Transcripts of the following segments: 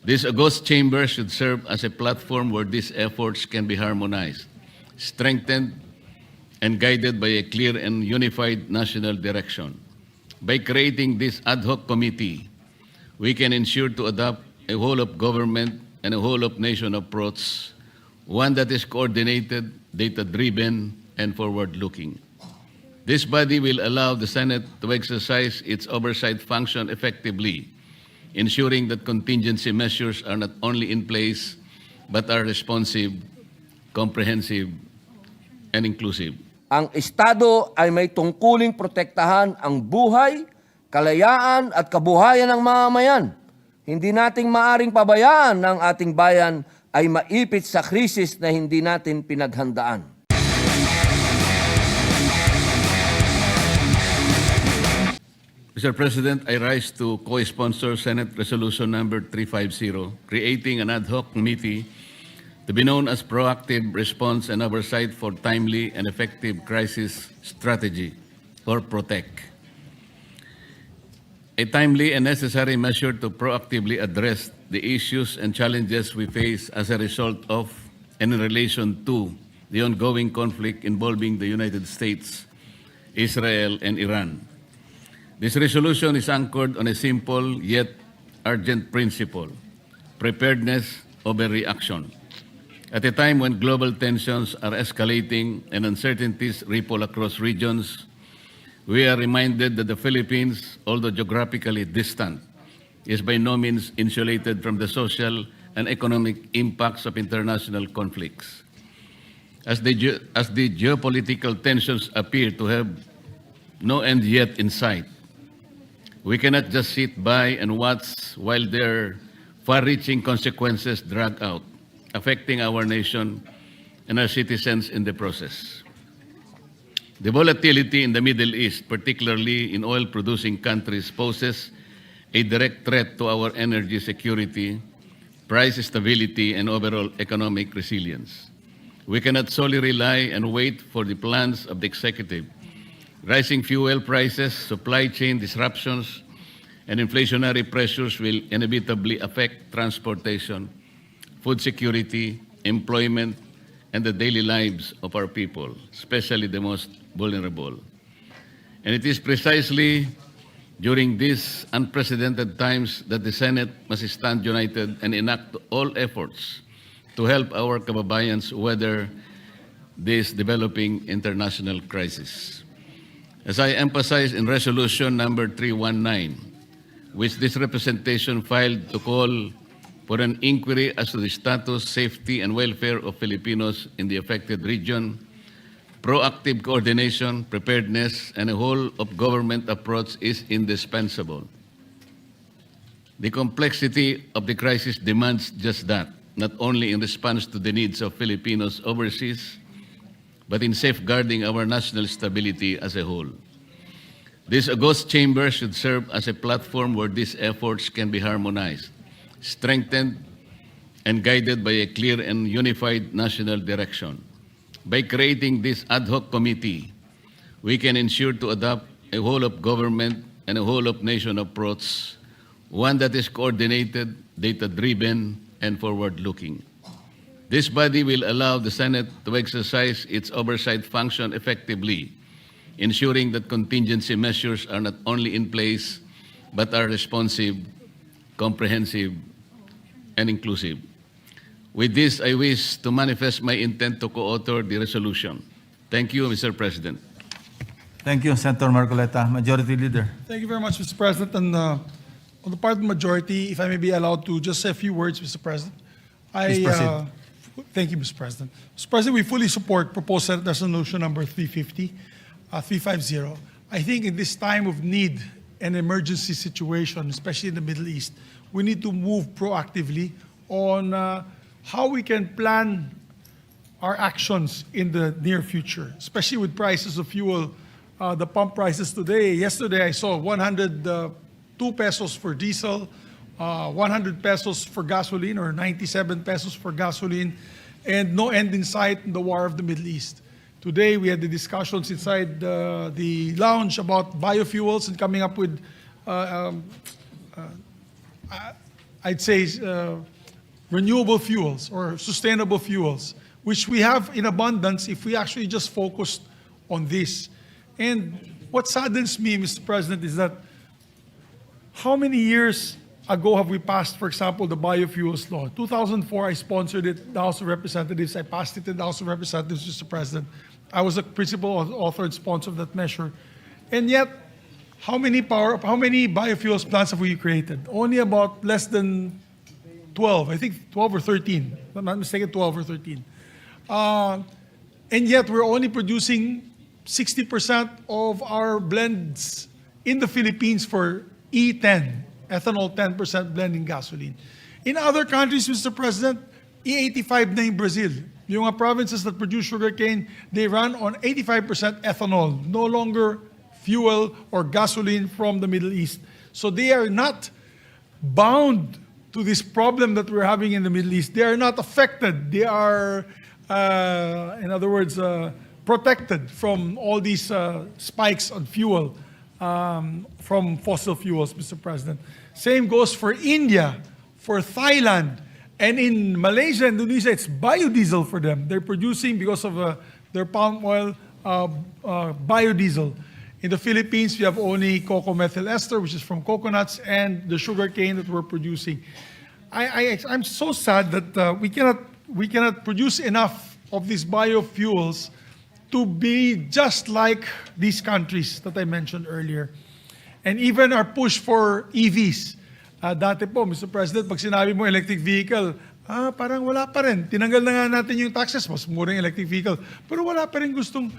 This august chamber should serve as a platform where these efforts can be harmonized, strengthened, and guided by a clear and unified national direction. By creating this ad hoc committee, we can ensure to adopt a whole-of-government and a whole-of-nation approach, one that is coordinated, data-driven, and forward-looking. This body will allow the Senate to exercise its oversight function effectively, ensuring that contingency measures are not only in place, but are responsive, comprehensive, and inclusive. Ang Estado ay may tungkuling protektahan ang buhay, kalayaan at kabuhayan ng mamamayan. Hindi nating maaring pabayaan ng ating bayan ay maipit sa krisis na hindi natin pinaghandaan. Mr. President, I rise to co-sponsor Senate Resolution number 350, creating an ad hoc committee to be known as Proactive Response and Oversight for Timely and Effective Crisis Strategy, or PROTEC. A timely and necessary measure to proactively address the issues and challenges we face as a result of and in relation to the ongoing conflict involving the United States, Israel, and Iran. This resolution is anchored on a simple yet urgent principle: preparedness over reaction. At a time when global tensions are escalating and uncertainties ripple across regions, we are reminded that the Philippines, although geographically distant, is by no means insulated from the social and economic impacts of international conflicts. As the geopolitical tensions appear to have no end yet in sight, we cannot just sit by and watch while their far-reaching consequences drag out, affecting our nation and our citizens in the process. The volatility in the Middle East, particularly in oil-producing countries, poses a direct threat to our energy security, price stability, and overall economic resilience. We cannot solely rely and wait for the plans of the executive. Rising fuel prices, supply chain disruptions, and inflationary pressures will inevitably affect transportation, food security, employment, and the daily lives of our people, especially the most vulnerable. And it is precisely during these unprecedented times that the Senate must stand united and enact all efforts to help our kababayans weather this developing international crisis. As I emphasized in Resolution number 319, which this representation filed to call for an inquiry as to the status, safety, and welfare of Filipinos in the affected region, proactive coordination, preparedness, and a whole-of-government approach is indispensable. The complexity of the crisis demands just that, not only in response to the needs of Filipinos overseas, but in safeguarding our national stability as a whole. This august chamber should serve as a platform where these efforts can be harmonized, strengthened, and guided by a clear and unified national direction. By creating this ad hoc committee, we can ensure to adopt a whole-of-government and a whole-of-nation approach, one that is coordinated, data-driven, and forward-looking. This body will allow the Senate to exercise its oversight function effectively, ensuring that contingency measures are not only in place, but are responsive, comprehensive, and inclusive. With this, I wish to manifest my intent to co-author the resolution. Thank you, Mr. President. Thank you, Senator Marcoleta. Majority Leader. Thank you very much, Mr. President. And on the part of the majority, if I may be allowed to just say a few words, Mr. President. Please proceed. Thank you, Mr. President. Mr. President, we fully support proposed Senate Resolution number 350. I think in this time of need and emergency situation, especially in the Middle East, we need to move proactively on how we can plan our actions in the near future, especially with prices of fuel. The pump prices today, yesterday I saw 102 pesos for diesel, 100 pesos for gasoline, or 97 pesos for gasoline, and no end in sight in the war of the Middle East. Today we had the discussions inside the lounge about biofuels and coming up with I'd say, renewable fuels or sustainable fuels, which we have in abundance if we actually just focused on this. And what saddens me, Mr. President, is that how many years ago have we passed, for example, the biofuels law? 2004, I sponsored it in the House of Representatives. I passed it in the House of Representatives, Mr. President. I was a principal author and sponsor of that measure. And yet, how many biofuels plants have we created? Only about less than 12, I think 12 or 13. If I'm not mistaken, 12 or 13. And yet, we're only producing 60% of our blends in the Philippines for E10, ethanol 10% blend in gasoline. In other countries, Mr. President, E85 na in Brazil. Yung mga provinces that produce sugarcane, they run on 85% ethanol, no longer fuel or gasoline from the Middle East. So they are not bound to this problem that we're having in the Middle East. They are not affected. They are, in other words, protected from all these spikes on fuel from fossil fuels, Mr. President. Same goes for India, for Thailand, and in Malaysia and Indonesia, it's biodiesel for them. They're producing, because of their palm oil, biodiesel. In the Philippines, we have only cocoa methyl ester, which is from coconuts, and the sugar cane that we're producing. I'm so sad that we cannot produce enough of these biofuels to be just like these countries that I mentioned earlier. And even our push for EVs. Dati po, Mr. President, pag sinabi mo electric vehicle, parang wala pa rin. Tinanggal na nga natin yung taxes, mas mura yung electric vehicle. Pero wala pa rin gustong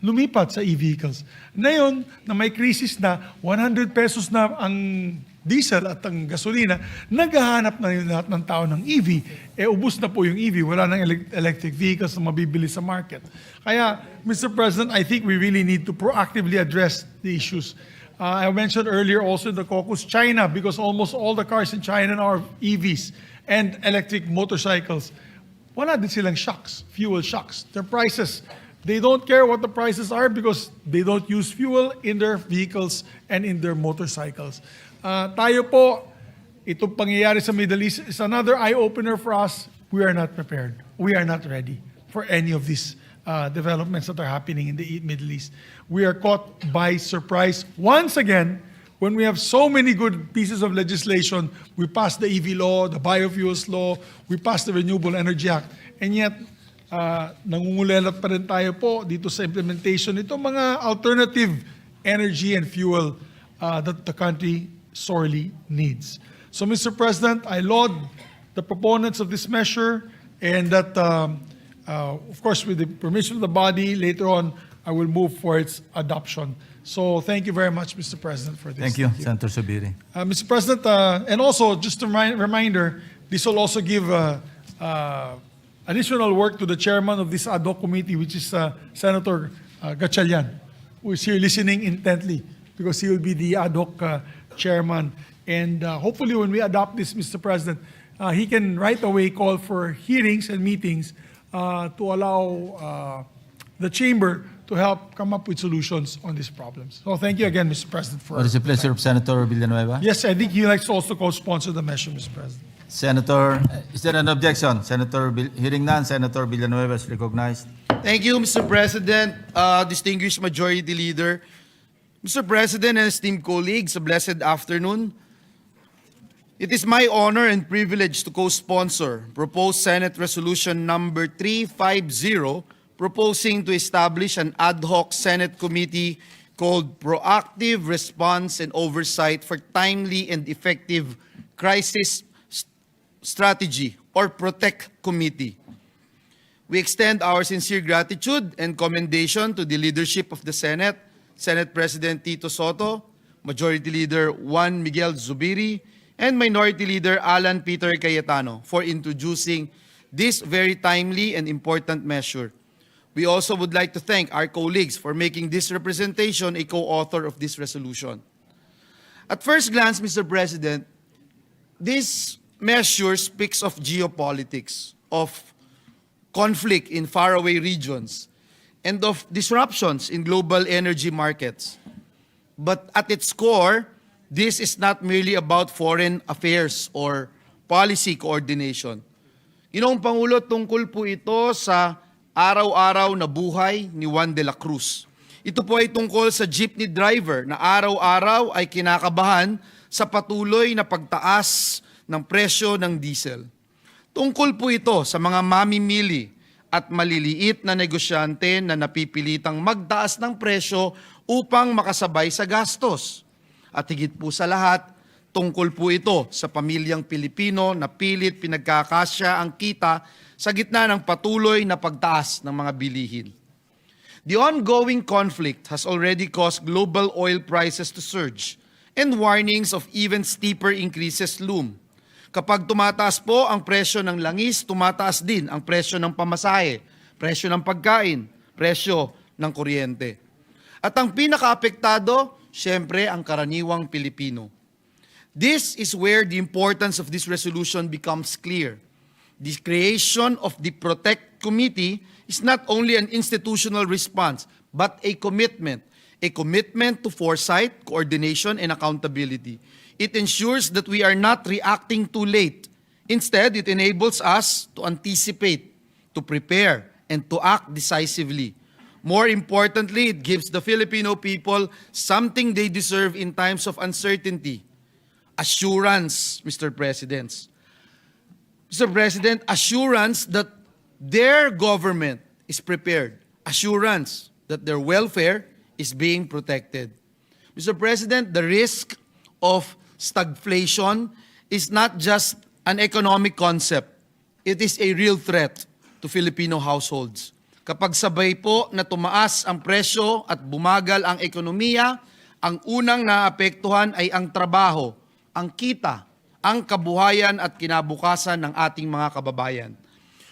lumipat sa e-vehicles. Ngayon, na may crisis na, 100 pesos na ang diesel at ang gasolina, naghahanap na yung lahat ng tao ng EV. Ubus na po yung EV, wala nang electric vehicles na mabibili sa market. Kaya, Mr. President, I think we really need to proactively address the issues. I mentioned earlier also in the caucus, China, because almost all the cars in China now are EVs and electric motorcycles. Wala din silang shocks, fuel shocks. Their prices, they don't care what the prices are because they don't use fuel in their vehicles and in their motorcycles. Tayo po, itong pangyayari sa Middle East is another eye-opener for us. We are not prepared. We are not ready for any of these developments that are happening in the Middle East. We are caught by surprise once again when we have so many good pieces of legislation. We passed the EV law, the biofuels law, we passed the Renewable Energy Act, and yet nangungulelat pa rin tayo po dito sa implementation nito mga alternative energy and fuel that the country sorely needs. So, Mr. President, I laud the proponents of this measure, and that, of course, with the permission of the body, later on, I will move for its adoption. So, thank you very much, Mr. President, for this. Thank you, Senator Subiri. Mr. President, and also, just a reminder, this will also give additional work to the chairman of this ad hoc committee, which is Senator Gatchalian, who is here listening intently, because he will be the ad hoc chairman. And hopefully when we adopt this, Mr. President, he can right away call for hearings and meetings to allow the chamber to help come up with solutions on these problems. So thank you again, Mr. President. What is the pleasure of Senator Villanueva? Yes, I think he likes to also co-sponsor the measure, Mr. President. Senator, is there an objection? Hearing none, Senator Villanueva is recognized. Thank you, Mr. President, distinguished Majority Leader. Mr. President and esteemed colleagues, a blessed afternoon. It is my honor and privilege to co-sponsor proposed Senate Resolution number 350, proposing to establish an ad hoc Senate committee called Proactive Response and Oversight for Timely and Effective Crisis Strategy, or PROTECT Committee. We extend our sincere gratitude and commendation to the leadership of the Senate, Senate President Tito Soto, Majority Leader Juan Miguel Zubiri, and Minority Leader Alan Peter Cayetano for introducing this very timely and important measure. We also would like to thank our colleagues for making this representation a co-author of this resolution. At first glance, Mr. President, this measure speaks of geopolitics, of conflict in faraway regions, and of disruptions in global energy markets. But at its core, this is not merely about foreign affairs or policy coordination. Ginoong Pangulo, tungkol po ito sa araw-araw na buhay ni Juan de la Cruz. Ito po ay tungkol sa jeepney driver na araw-araw ay kinakabahan sa patuloy na pagtaas ng presyo ng diesel. Tungkol po ito sa mga mamimili at maliliit na negosyante na napipilitang magtaas ng presyo upang makasabay sa gastos. At higit po sa lahat, tungkol po ito sa pamilyang Pilipino na pilit pinagkakasya ang kita sa gitna ng patuloy na pagtaas ng mga bilihin. The ongoing conflict has already caused global oil prices to surge and warnings of even steeper increases loom. Kapag tumataas po ang presyo ng langis, tumataas din ang presyo ng pamasahe, presyo ng pagkain, presyo ng kuryente. At ang pinakaapektado, syempre, ang karaniwang Pilipino. This is where the importance of this resolution becomes clear. The creation of the Protect Committee is not only an institutional response, but a commitment to foresight, coordination, and accountability. It ensures that we are not reacting too late. Instead, it enables us to anticipate, to prepare, and to act decisively. More importantly, it gives the Filipino people something they deserve in times of uncertainty. Assurance, Mr. President. Mr. President, assurance that their government is prepared. Assurance that their welfare is being protected. Mr. President, the risk of stagflation is not just an economic concept. It is a real threat to Filipino households. Kapag sabay po na tumaas ang presyo at bumagal ang ekonomiya, ang unang naapektuhan ay ang trabaho, ang kita, ang kabuhayan at kinabukasan ng ating mga kababayan.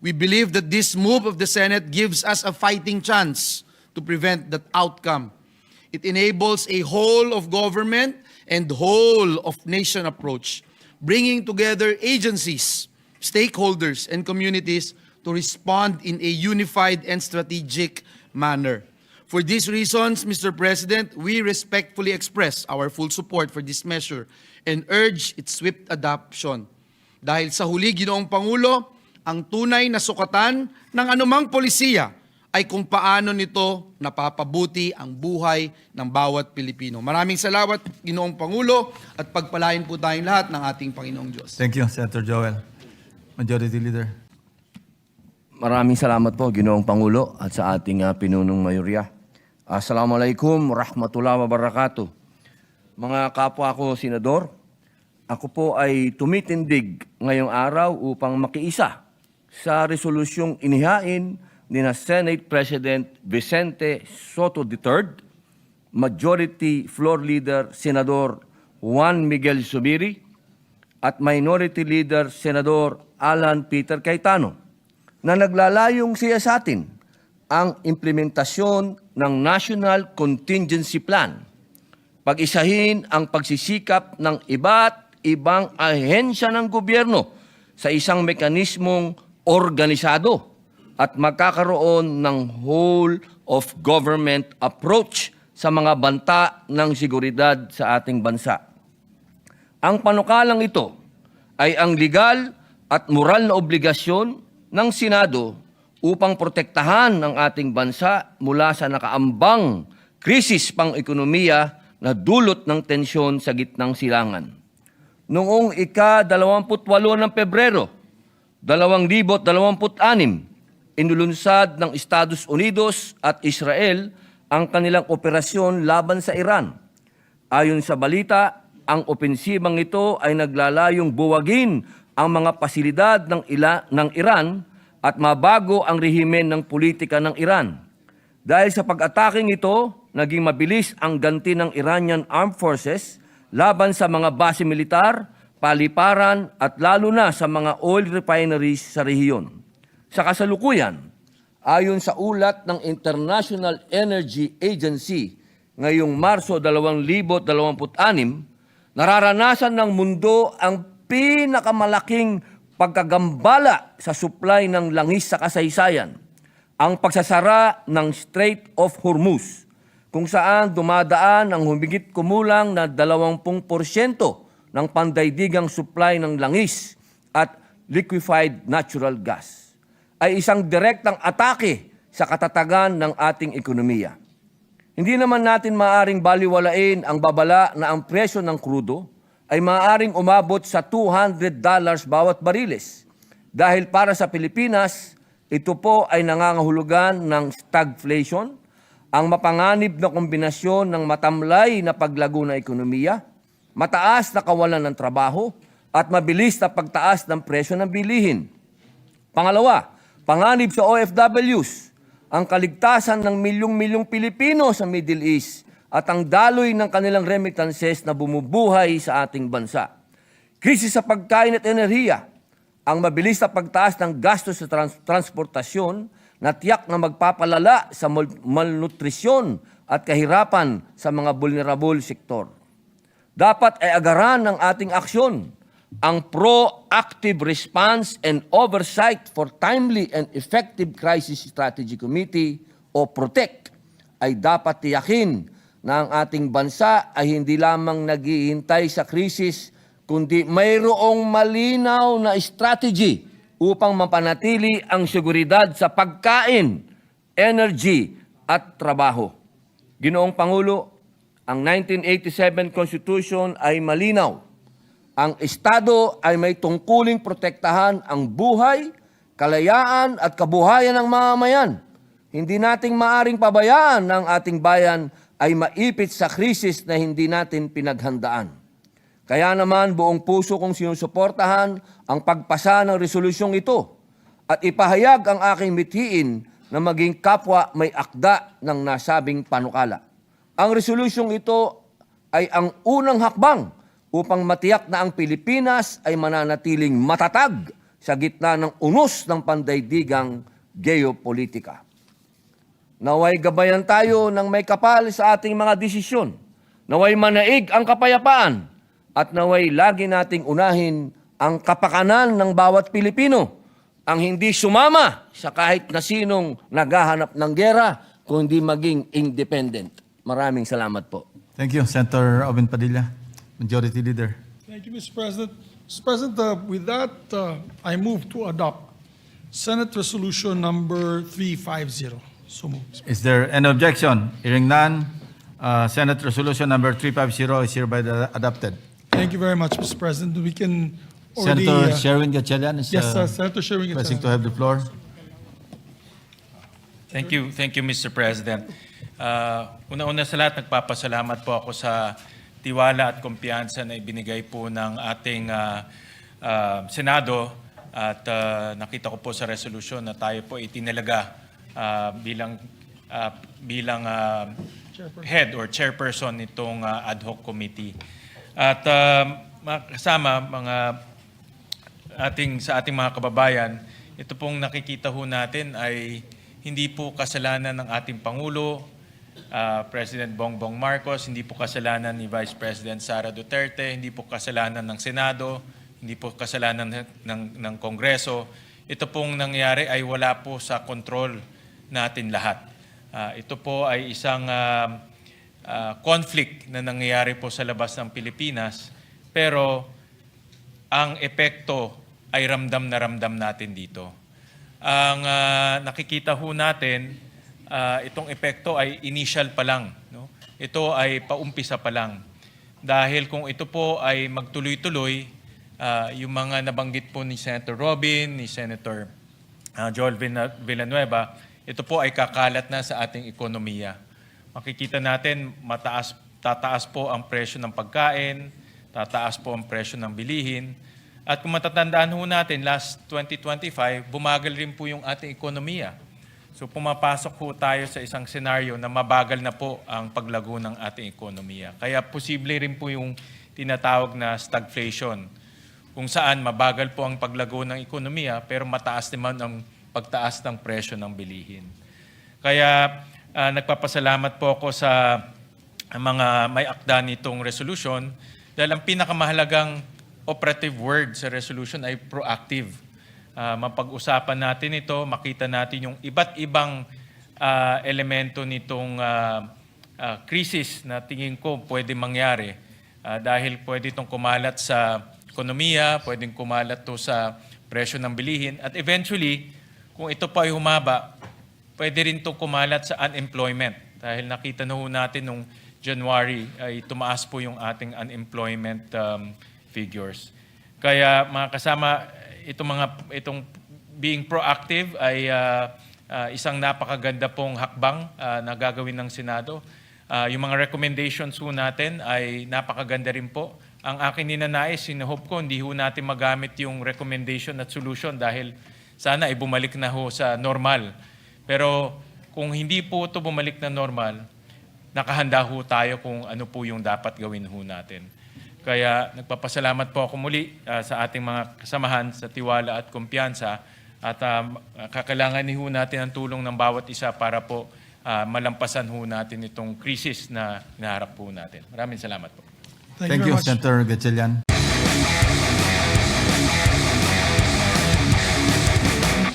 We believe that this move of the Senate gives us a fighting chance to prevent that outcome. It enables a whole of government and whole of nation approach, bringing together agencies, stakeholders, and communities to respond in a unified and strategic manner. For these reasons, Mr. President, we respectfully express our full support for this measure and urge its swift adoption. Dahil sa huli, Ginoong Pangulo, ang tunay na sukatan ng anumang polisiya ay kung paano nito napapabuti ang buhay ng bawat Pilipino. Maraming salamat, Ginoong Pangulo, at pagpalain po tayong lahat ng ating Panginoong Diyos. Thank you, Senator Joel. Majority Leader. Maraming salamat po, Ginoong Pangulo, at sa ating pinunong mayorya. Assalamualaikum warahmatullahi wabarakatuh. Mga kapwa ko, Senador, ako po ay tumitindig ngayong araw upang makiisa sa resolusyong inihain ni na Senate President Vicente Soto III, Majority Floor Leader Senador Juan Miguel Zubiri, at Minority Leader Senador Alan Peter Cayetano, na naglalayong siyasatin ang implementasyon ng National Contingency Plan, pag-isahin ang pagsisikap ng iba't ibang ahensya ng gobyerno sa isang mekanismong organisado at magkakaroon ng whole of government approach sa mga banta ng seguridad sa ating bansa. Ang panukalang ito ay ang legal at moral na obligasyon ng Senado upang protektahan ang ating bansa mula sa nakaambang krisis pang-ekonomiya na dulot ng tensyon sa gitnang silangan. Noong ika-28 ng Pebrero, 2026, inulunsad ng Estados Unidos at Israel ang kanilang operasyon laban sa Iran. Ayon sa balita, ang opensibang ito ay naglalayong buwagin ang mga pasilidad ng Iran at mabago ang rehimen ng politika ng Iran. Dahil sa pag-ataking ito, naging mabilis ang ganti ng Iranian Armed Forces laban sa mga base militar, paliparan at lalo na sa mga oil refineries sa rehiyon. Sa kasalukuyan, ayon sa ulat ng International Energy Agency ngayong Marso 2026, nararanasan ng mundo ang pinakamalaking pagkagambala sa supply ng langis sa kasaysayan, ang pagsasara ng Strait of Hormuz. kung saan dumadaan ang humigit kumulang na 20% ng pandaigdigang supply ng langis at liquefied natural gas, ay isang direktang atake sa katatagan ng ating ekonomiya. Hindi naman natin maaaring baliwalain ang babala na ang presyo ng krudo ay maaaring umabot sa $200 bawat bariles. Dahil para sa Pilipinas, ito po ay nangangahulugan ng stagflation, ang mapanganib na kombinasyon ng matamlay na paglago ng ekonomiya, mataas na kawalan ng trabaho, at mabilis na pagtaas ng presyo ng bilihin. Pangalawa, panganib sa OFWs, ang kaligtasan ng milyong-milyong Pilipino sa Middle East at ang daloy ng kanilang remittances na bumubuhay sa ating bansa. Krisis sa pagkain at enerhiya, ang mabilis na pagtaas ng gastos sa transportasyon na tiyak na magpapalala sa malnutrisyon at kahirapan sa mga vulnerable sektor. Dapat ay agaran ng ating aksyon ang Proactive Response and Oversight for Timely and Effective Crisis Strategy Committee o PROTEC ay dapat tiyakin na ang ating bansa ay hindi lamang naghihintay sa krisis kundi mayroong malinaw na strategy upang mapanatili ang seguridad sa pagkain, energy at trabaho. Ginoong Pangulo, ang 1987 Constitution ay malinaw. Ang Estado ay may tungkuling protektahan ang buhay, kalayaan at kabuhayan ng mamamayan. Hindi nating maaring pabayaan na ang ating bayan ay maipit sa krisis na hindi natin pinaghandaan. Kaya naman buong puso kong sinusuportahan ang pagpasa ng resolusyong ito at ipahayag ang aking mithiin na maging kapwa may akda ng nasabing panukala. Ang resolusyong ito ay ang unang hakbang upang matiyak na ang Pilipinas ay mananatiling matatag sa gitna ng unos ng pandaigdigang geopolitika. Naway gabayan tayo ng may kapal sa ating mga desisyon. Naway manaig ang kapayapaan at naway lagi nating unahin ang kapakanan ng bawat Pilipino, ang hindi sumama sa kahit na sinong naghahanap ng gera, kundi maging independent. Maraming salamat po. Thank you, Senator Oven Padilla, Majority Leader. Thank you, Mr. President. Mr. President, with that, I move to adopt Senate Resolution number 350. So moved. Is there any objection? Hearing none, Senate Resolution number 350 is hereby adopted. Thank you very much, Mr. President. We can already... Senator Sherwin Gatchalian is yes, Senator Sherwin requesting to Gatchalian. have the floor. Thank you, Mr. President. Una-una sa lahat, nagpapasalamat po ako sa tiwala at kumpiyansa na ibinigay po ng ating Senado at nakita ko po sa resolusyon na tayo po itinalaga bilang head or chairperson nitong ad hoc committee. At kasama sa ating mga kababayan, ito pong nakikita ho natin ay hindi po kasalanan ng ating Pangulo, President Bongbong Marcos, hindi po kasalanan ni Vice President Sara Duterte, hindi po kasalanan ng Senado, hindi po kasalanan ng Kongreso. Ito pong nangyari ay wala po sa kontrol natin lahat. Ito po ay isang conflict na nangyayari po sa labas ng Pilipinas, pero ang epekto ay ramdam na ramdam natin dito. Ang nakikita ho natin, itong epekto ay initial pa lang. No? Ito ay paumpisa pa lang. Dahil kung ito po ay magtuloy-tuloy, yung mga nabanggit po ni Senator Robin, ni Senator Joel Villanueva, ito po ay kakalat na sa ating ekonomiya. Makikita natin, tataas po ang presyo ng pagkain, tataas po ang presyo ng bilihin. At kung matatandaan ho natin, last 2025, bumagal rin po yung ating ekonomiya. So pumapasok po tayo sa isang senaryo na mabagal na po ang paglago ng ating ekonomiya. Kaya posible rin po yung tinatawag na stagflation, kung saan mabagal po ang paglago ng ekonomiya pero mataas naman ang pagtaas ng presyo ng bilihin. Kaya nagpapasalamat po ako sa mga may akda nitong resolution dahil ang pinakamahalagang operative word sa resolution ay proactive. Mapag-usapan natin ito, makita natin yung iba't ibang elemento nitong krisis na tingin ko pwede mangyari dahil pwede itong kumalat sa ekonomiya, pwedeng kumalat to sa presyo ng bilihin at eventually, kung ito pa ay humaba, pwede rin itong kumalat sa unemployment dahil nakita na ho natin nung January ay tumaas po yung ating unemployment figures. Kaya mga kasama, itong being proactive ay isang napakaganda pong hakbang na gagawin ng Senado. Yung mga recommendations ho natin ay napakaganda rin po. Ang akin ninanais, sinuhope ko, hindi ho natin magamit yung recommendation at solution dahil sana ay bumalik na ho sa normal. Pero kung hindi po ito bumalik na normal, nakahanda ho tayo kung ano po yung dapat gawin ho natin. Kaya nagpapasalamat po ako muli sa ating mga kasamahan sa tiwala at kumpiyansa at kakailanganin ho natin ang tulong ng bawat isa para po malampasan ho natin itong krisis na hinaharap po natin. Maraming salamat po. Thank you, very much. Senator Gatchalian.